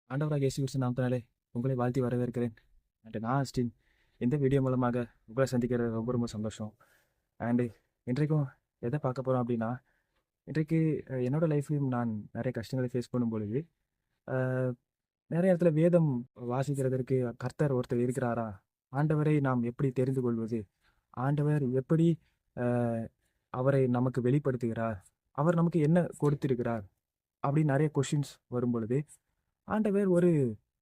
ஆண்டவராக இயேசு கிறிஸ்து நாமத்தினாலே உங்களை வாழ்த்தி வரவேற்கிறேன். நான் ஸ்டீன். இந்த வீடியோ மூலமாக உங்களை சந்திக்கிறது ரொம்ப ரொம்ப சந்தோஷம். அண்டு இன்றைக்கும் எதை பார்க்க போகிறோம் அப்படின்னா, இன்றைக்கு என்னோட லைஃப்லையும் நான் நிறைய கஷ்டங்களை ஃபேஸ் பண்ணும் பொழுது அஹ், நிறைய இடத்துல வேதம் வாசிக்கிறதற்கு கர்த்தர் ஒருத்தர் இருக்கிறாரா, ஆண்டவரை நாம் எப்படி தெரிந்து கொள்வது, ஆண்டவர் எப்படி அஹ், அவரை நமக்கு வெளிப்படுத்துகிறார், அவர் நமக்கு என்ன கொடுத்திருக்கிறார் அப்படின்னு நிறைய கொஷின்ஸ் வரும் பொழுது ஆண்டவர் ஒரு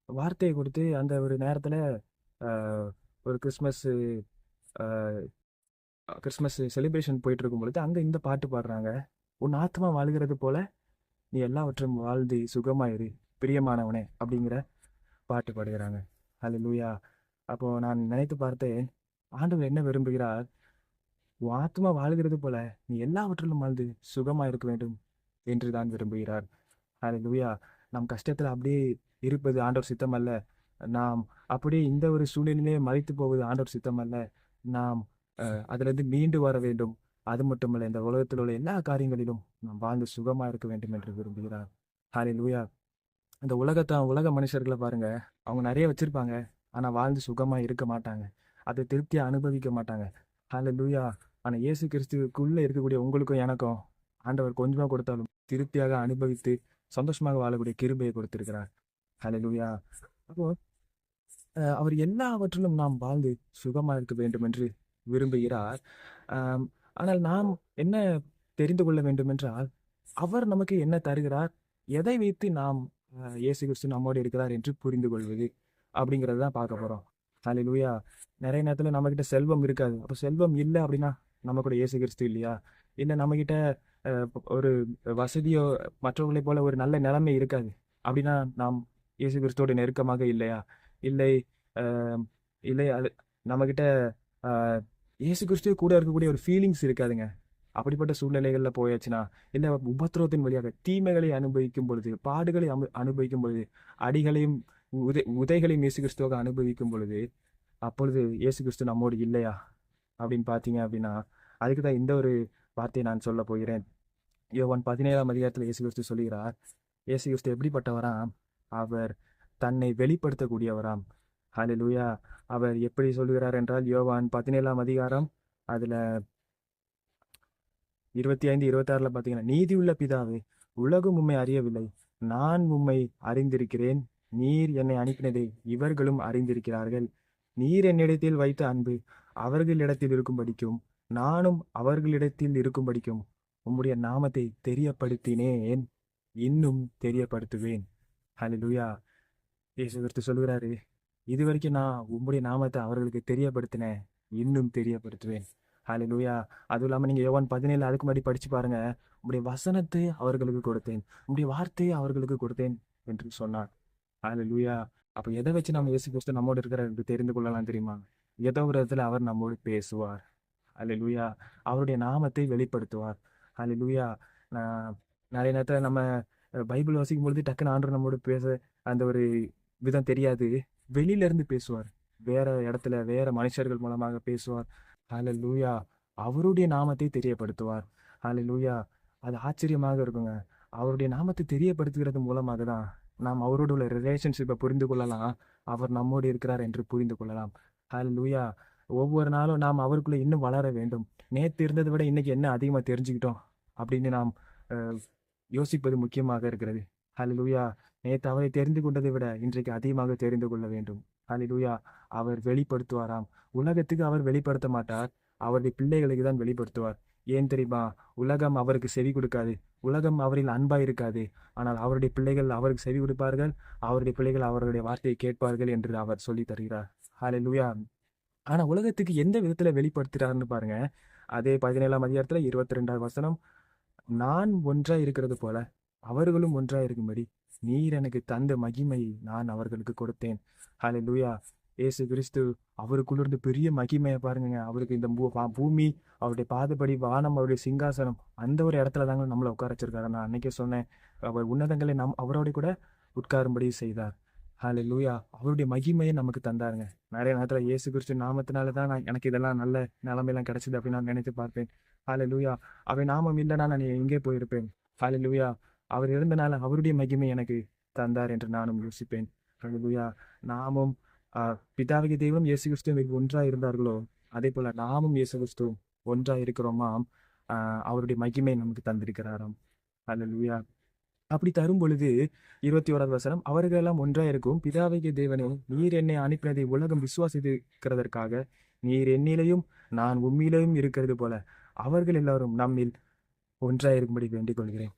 வார்த்தையை கொடுத்து அந்த ஒரு நேரத்தில் ஒரு கிறிஸ்மஸ் செலிப்ரேஷன் போயிட்டு இருக்கும் பொழுது அங்கே இந்த பாட்டு பாடுறாங்க. உன் ஆத்மா வாழ்கிறது போல நீ எல்லாவற்றும் வாழ்ந்து சுகமாயிரு பிரியமானவனே அப்படிங்கிற பாட்டு பாடுகிறாங்க. ஹல்லேலூயா. அப்போ நான் நினைத்து பார்த்தேன், ஆண்டவர் என்ன விரும்புகிறார், உன் ஆத்மா வாழ்கிறது போல நீ எல்லாவற்றிலும் வாழ்ந்து சுகமா இருக்க வேண்டும் என்று தான் விரும்புகிறார். ஹல்லேலூயா. நம் கஷ்டத்தில் அப்படியே இருப்பது ஆண்டவர் சித்தம் அல்ல. நாம் அப்படியே இந்த ஒரு சூழ்நிலையிலே மறைத்து போவது ஆண்டவர் சித்தம் அல்ல. நாம் அதிலிருந்து மீண்டு வர வேண்டும். அது மட்டுமல்ல, இந்த உலகத்தில் உள்ள எல்லா காரியங்களிலும் நாம் வாழ்ந்து சுகமா இருக்க வேண்டும் என்று விரும்புகிறார். ஹல்லேலூயா. இந்த உலக மனுஷர்களை பாருங்க, அவங்க நிறைய வச்சிருப்பாங்க, ஆனா வாழ்ந்து சுகமா இருக்க மாட்டாங்க, அதை திருப்தியா அனுபவிக்க மாட்டாங்க. ஹல்லேலூயா. ஆனா இயேசு கிறிஸ்துவுக்குள்ள இருக்கக்கூடிய உங்களுக்கும் எனக்கும் ஆண்டவர் கொஞ்சமா கொடுத்தாலும் திருப்தியாக அனுபவித்து சந்தோஷமாக வாழக்கூடிய கிருபையை கொடுத்திருக்கிறார். ஹல்லேலூயா. அப்போ அவர் எல்லாவற்றிலும் நாம் வாழ்ந்து சுகமா இருக்க வேண்டும் என்று விரும்புகிறார். ஆம், ஆனால் நாம் என்ன தெரிந்து கொள்ள வேண்டும் என்றால், அவர் நமக்கு என்ன தருகிறார், எதை வைத்து நாம் இயேசு கிறிஸ்து நம்மோடு இருக்கிறார் என்று புரிந்து கொள்வது அப்படிங்கிறது தான் பார்க்க போறோம். ஹல்லேலூயா. நிறைய நேரத்தில் நம்மக்கிட்ட செல்வம் இருக்காது. அப்போ செல்வம் இல்லை அப்படின்னா நம்ம கூட இயேசு கிறிஸ்து இல்லையா? இல்லை நம்மக்கிட்ட ஒரு வசதியோ மற்றவர்களைப் போல ஒரு நல்ல நிலைமை இருக்காது அப்படின்னா நாம் இயேசு கிறிஸ்துவோட நெருக்கமாக இல்லையா? இல்லை அஹ், இல்லை அது நம்மக்கிட்ட அஹ், இயேசு கிறிஸ்துவ கூட இருக்கக்கூடிய ஒரு ஃபீலிங்ஸ் இருக்காதுங்க. அப்படிப்பட்ட சூழ்நிலைகளில் போயாச்சுன்னா, இல்லை உபத்திரவத்தின் வழியாக தீமைகளை அனுபவிக்கும் பொழுது, பாடுகளை அனுபவிக்கும் பொழுது, அடிகளையும் உதைகளையும் இயேசு கிறிஸ்துவாக அனுபவிக்கும் பொழுது, அப்பொழுது இயேசு கிறிஸ்து நம்மோடு இல்லையா அப்படின்னு பார்த்தீங்க அப்படின்னா, அதுக்கு தான் இந்த ஒரு வார்த்தையை நான் சொல்ல போகிறேன். யோவான் 17ஆம் அதிகாரத்தில் இயேசு கிறிஸ்து சொல்கிறார், இயேசு கிறிஸ்து எப்படிப்பட்டவராம், அவர் தன்னை வெளிப்படுத்தக்கூடியவராம். ஹல்லேலூயா. அவர் எப்படி சொல்கிறார் என்றால், யோவான் 17ஆம் அதிகாரம் அதுல 25, 26 பார்த்தீங்கன்னா, நீதியுள்ள பிதாவே, உலகம் உம்மை அறியவில்லை, நான் உம்மை அறிந்திருக்கிறேன், நீர் என்னை அனுப்பினதை இவர்களும் அறிந்திருக்கிறார்கள். நீர் என்னிடத்தில் வைத்த அன்பு அவர்களிடத்தில் இருக்கும்படிக்கும் நானும் அவர்களிடத்தில் இருக்கும்படிக்கும் உம்முடைய நாமத்தை தெரியப்படுத்தினேன், இன்னும் தெரியப்படுத்துவேன். ஹல்லேலூயா. இயேசு கிறிஸ்து சொல்கிறாரு, இதுவரைக்கும் நான் உம்முடைய நாமத்தை அவர்களுக்கு தெரியப்படுத்தினேன், இன்னும் தெரியப்படுத்துவேன். ஹல்லேலூயா. அதுவும் இல்லாமல் நீங்கள் யோவான் 17 அதுக்கு முன்னாடி படித்து பாருங்க, உம்முடைய வசனத்தை அவர்களுக்கு கொடுத்தேன், உம்முடைய வார்த்தையை அவர்களுக்கு கொடுத்தேன் என்று சொன்னார். ஹல்லேலூயா. அப்போ எதை வச்சு நம்ம இயேசு கிறிஸ்து நம்மோடு இருக்கிறார் என்று தெரிந்து கொள்ளலாம் தெரியுமா? ஏதோ ஒரு விதத்தில் அவர் நம்மோடு பேசுவார். ஹல்லேலூயா. அவருடைய நாமத்தை வெளிப்படுத்துவார். ஹல்லேலூயா. நான் நிறைய நேரத்தில் நம்ம பைபிள் வாசிக்கும் பொழுது டக்குன்னு ஆண்டவர் நம்மோடு பேச அந்த ஒரு விதம் தெரியாது. வெளியில இருந்து பேசுவார், வேற இடத்துல வேற மனுஷர்கள் மூலமாக பேசுவார். ஹல்லேலூயா. அவருடைய நாமத்தை தெரியப்படுத்துவார். ஹல்லேலூயா. அது ஆச்சரியமாக இருக்குங்க. அவருடைய நாமத்தை தெரியப்படுத்துகிறது மூலமாக தான் நாம் அவரோடு உள்ள ரிலேஷன்ஷிப்பை புரிந்து கொள்ளலாம், அவர் நம்மோடு இருக்கிறார் என்று புரிந்து கொள்ளலாம். ஹல்லேலூயா. ஒவ்வொரு நாளும் நாம் அவருக்குள்ள இன்னும் வளர வேண்டும். நேற்று இருந்ததை விட இன்னைக்கு என்ன அதிகமாக தெரிஞ்சுக்கிட்டோம் அப்படின்னு நாம் அஹ், யோசிப்பது முக்கியமாக இருக்கிறது. ஹல்லேலூயா. நேற்று அவரை தெரிந்து கொண்டதை விட இன்றைக்கு அதிகமாக தெரிந்து கொள்ள வேண்டும். ஹல்லேலூயா. அவர் வெளிப்படுத்துவாராம். உலகத்துக்கு அவர் வெளிப்படுத்த மாட்டார், அவருடைய பிள்ளைகளுக்கு தான் வெளிப்படுத்துவார். ஏன் தெரியுமா? உலகம் அவருக்கு செவி கொடுக்காது, உலகம் அவரில் அன்பா இருக்காது. ஆனால் அவருடைய பிள்ளைகள் அவருக்கு செவி கொடுப்பார்கள், அவருடைய பிள்ளைகள் அவருடைய வார்த்தையை கேட்பார்கள் என்று அவர் சொல்லி தருகிறார். ஹல்லேலூயா. ஆனா உலகத்துக்கு எந்த விதத்துல வெளிப்படுத்துறாருன்னு பாருங்க. அதே 17ஆம் அதிகாரத்துல 22ஆம் வசனம், நான் ஒன்றா இருக்கிறது போல அவர்களும் ஒன்றா இருக்கும்படி நீர் எனக்கு தந்த மகிமையை நான் அவர்களுக்கு கொடுத்தேன். ஹல்லேலூயா. இயேசு கிறிஸ்து அவருக்குள்ளிருந்து பெரிய மகிமையை பாருங்க. அவருக்கு இந்த பூமி அவருடைய பாதப்படி, வானம் அவருடைய சிங்காசனம், அந்த ஒரு இடத்துல தாங்க நம்மளை உட்கார வச்சிருக்காரு. நான் அன்னைக்கே சொன்னேன், அவர் உன்னதங்களை அவரோட கூட உட்காரும்படி செய்தார். ஹல்லேலூயா. அவருடைய மகிமையை நமக்கு தந்தாருங்க. நிறைய நேரத்தில் இயேசு கிறிஸ்து நாமத்தினால தான் எனக்கு இதெல்லாம் நல்ல நிலைமையெல்லாம் கிடைச்சது அப்படின்னு நான் நினைத்து பார்ப்பேன். ஹல்லேலூயா. அவர் நாமம் இல்லைன்னா நான் எங்கே போயிருப்பேன். ஹல்லேலூயா. அவர் இருந்தனால அவருடைய மகிமை எனக்கு தந்தார் என்று நானும் யோசிப்பேன். ஹalleluya. நாமும் பிதாவாகிய தெய்வம் இயேசு கிறிஸ்துவும் ஒன்றாய் இருந்தார்களோ அதே போல நாமும் இயேசு கிறிஸ்துவும் ஒன்றாய் இருக்கிறோமாம். அவருடைய மகிமை நமக்கு தந்திருக்கிறாராம். ஹalleluya. அப்படி தரும் பொழுது 21வது வசனம், அவர்களெல்லாம் ஒன்றாய் இருக்கும் பிதாவாகிய தேவனே, நீர் என்னை அனுப்பினதை உலகம் விசுவாசிக்கிறதற்காக நீர் என்னிலையும் நான் உம்மிலையும் இருக்கிறது போல அவர்கள் எல்லாரும் நம்மில் ஒன்றாய் இருக்கும்படி வேண்டிக் கொள்கிறேன்.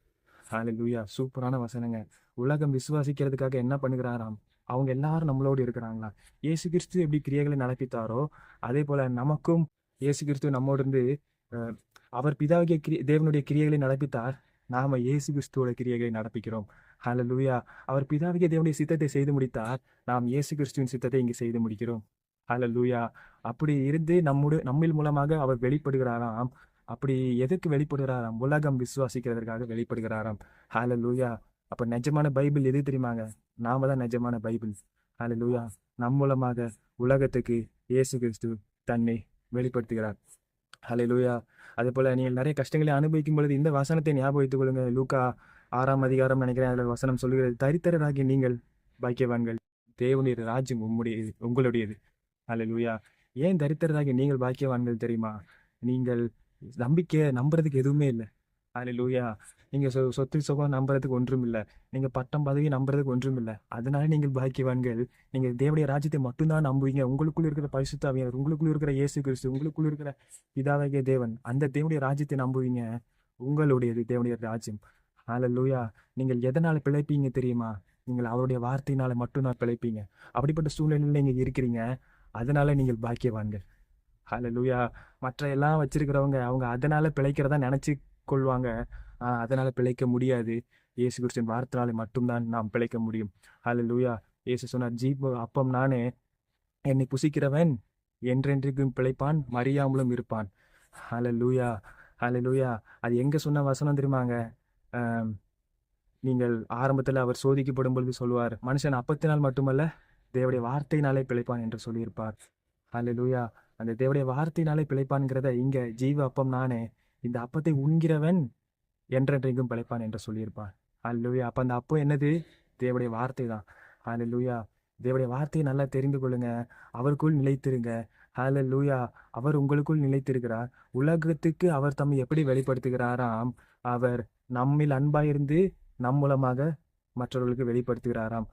ஹalleluya. சூப்பரான வசனங்க. உலகம் விசுவாசிக்கிறதுக்காக என்ன பண்ணுகிறாராம்? அவங்க எல்லாரும் நம்மளோடு இருக்கிறாங்களா? இயேசு கிறிஸ்து எப்படி கிரியைகளை நடப்பித்தாரோ அதே போல நமக்கும் இயேசு கிறிஸ்து நம்மோடு இருந்து அவர் பிதாவாகிய தேவனுடைய கிரியைகளை நடப்பித்தார். நாம இயேசு கிறிஸ்துவோட கிரியைகளை நடப்பிக்கிறோம். ஹalleluya. அவர் பிதாவாகிய தேவனுடைய சித்தத்தை செய்து முடித்தார். நாம் இயேசு கிறிஸ்துவின் சித்தத்தை இங்கு செய்து முடிக்கிறோம். ஹalleluya. அப்படி இருந்து நம்மில் மூலமாக அவர் வெளிப்படுகிறாராம். அப்படி எதற்கு வெளிப்படுகிறாராம்? உலகம் விசுவாசிக்கிறதற்காக வெளிப்படுகிறாராம். ஹalleluya. அப்ப நிஜமான பைபிள் எது தெரியுமாங்க? நாம தான் நிஜமான பைபிள். ஹalleluya. நம் மூலமாக உலகத்துக்கு இயேசு கிறிஸ்து தன்னை வெளிப்படுத்துகிறார். ஹalleluya. அதே போல நீங்கள் நிறைய கஷ்டங்களை அனுபவிக்கும் பொழுது இந்த வசனத்தை ஞாபகம் கொள்ளுங்க. லூக்கா 6ஆம் அதிகாரம் நினைக்கிறேன், அதில் வசனம் சொல்லுகிறது, தரித்திரராகி நீங்கள் பாக்கியவான்கள், தேவனுடைய ராஜ்யம் உங்களுடையது. ஹalleluya. ஏன் தரித்திரராகி நீங்கள் பாக்கியவான்கள் தெரியுமா? நீங்கள் நம்புறதுக்கு எதுவுமே இல்லை. ஹalleluya. நீங்க சொத்து சுகம் நம்புறதுக்கு ஒன்றும் இல்லை. நீங்க பட்டம் பதவி நம்புறதுக்கு ஒன்றும் இல்லை. அதனால நீங்கள் பாக்கியவான்கள். நீங்க தேவனுடைய ராஜ்யத்தை மட்டும்தான் நம்புவீங்க. உங்களுக்குள்ள இருக்கிற பரிசுத்த ஆவியானவர், உங்களுக்குள்ள இருக்கிற இயேசு கிறிஸ்து, உங்களுக்குள்ள இருக்கிற பிதாவாகிய தேவன், அந்த தேவனுடைய ராஜ்யத்தை நம்புவீங்க. உங்களுடையது தேவனுடைய ராஜ்யம். ஹalleluya. நீங்கள் எதனால பிழைப்பீங்க தெரியுமா? நீங்கள் அவருடைய வார்த்தையினால மட்டும்தான் பிழைப்பீங்க. அப்படிப்பட்ட சூழ்நிலையில நீங்க இருக்கிறீங்க. அதனால நீங்கள் பாக்கியவான்கள். ஹalleluya. மற்ற எல்லாம் வச்சிருக்கிறவங்க அவங்க அதனால பிழைக்கிறதா நினைச்சு கொள்வாங்க. அதனால பிழைக்க முடியாது. இயேசு கிறிஸ்துவின் வார்த்தையாலே மட்டும்தான் நாம் பிழைக்க முடியும். ஹalleluya. இயேசு சொன்னார், ஜீவ அப்பம் நானே, என்னை புசிக்கிறவன் என்றென்றைக்கும் பிழைப்பான், மறியாமலும் இருப்பான். ஹalleluya. ஹalleluya. அது எங்க சொன்ன வசனம் தெரியுமாங்க? நீங்கள் ஆரம்பத்தில் அவர் சோதிக்கப்படும் பொழுது சொல்லுவார், மனுஷன் அப்பத்தினால் மட்டுமல்ல தேவனுடைய வார்த்தையினாலே பிழைப்பான் என்று சொல்லியிருப்பார். ஹalleluya. அந்த தேவனுடைய வார்த்தையினாலே பிழைப்பான்ங்கிறத இங்க ஜீவ அப்பம் நானே, இந்த அப்பத்தை உண்கிறவன் என்றென்றைக்கும் பிழைப்பான் என்று சொல்லியிருப்பான். ஹalleluya. அப்ப அந்த அப்பம் என்னது? தேவனுடைய வார்த்தை தான். ஹalleluya. தேவனுடைய வார்த்தையை நல்லா தெரிந்து கொள்ளுங்க. அவருக்குள் நிலைத்திருங்க. ஹalleluya. அவர் உங்களுக்குள் நிலைத்திருக்கிறார். உலகத்துக்கு அவர் தம்மை எப்படி வெளிப்படுத்துகிறாராம்? அவர் நம்மில் அன்பாயிருந்து நம் மூலமாக மற்றவர்களுக்கு வெளிப்படுத்துகிறாராம்.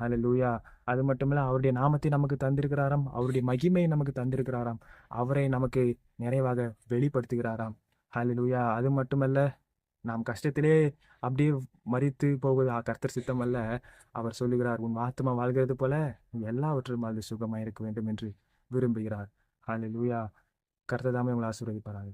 ஹalleluya. அது மட்டுமல்ல, அவருடைய நாமத்தை நமக்கு தந்திருக்கிறாராம். அவருடைய மகிமையை நமக்கு தந்திருக்கிறாராம். அவரை நமக்கு நிறைவாக வெளிப்படுத்துகிறாராம். ஹalleluya. அது மட்டுமல்ல, நாம் கஷ்டத்திலே அப்படியே மரித்து போவது கர்த்தர் சித்தம் அல்ல. அவர் சொல்லுகிறார், உன் ஆத்துமா வாழ்கிறது போல எல்லாவற்றும் அது சுகமாய் இருக்க வேண்டும் என்று விரும்புகிறார். ஹalleluya. கர்த்தர் தாமே உங்களை ஆசீர்வதிப்பாராக.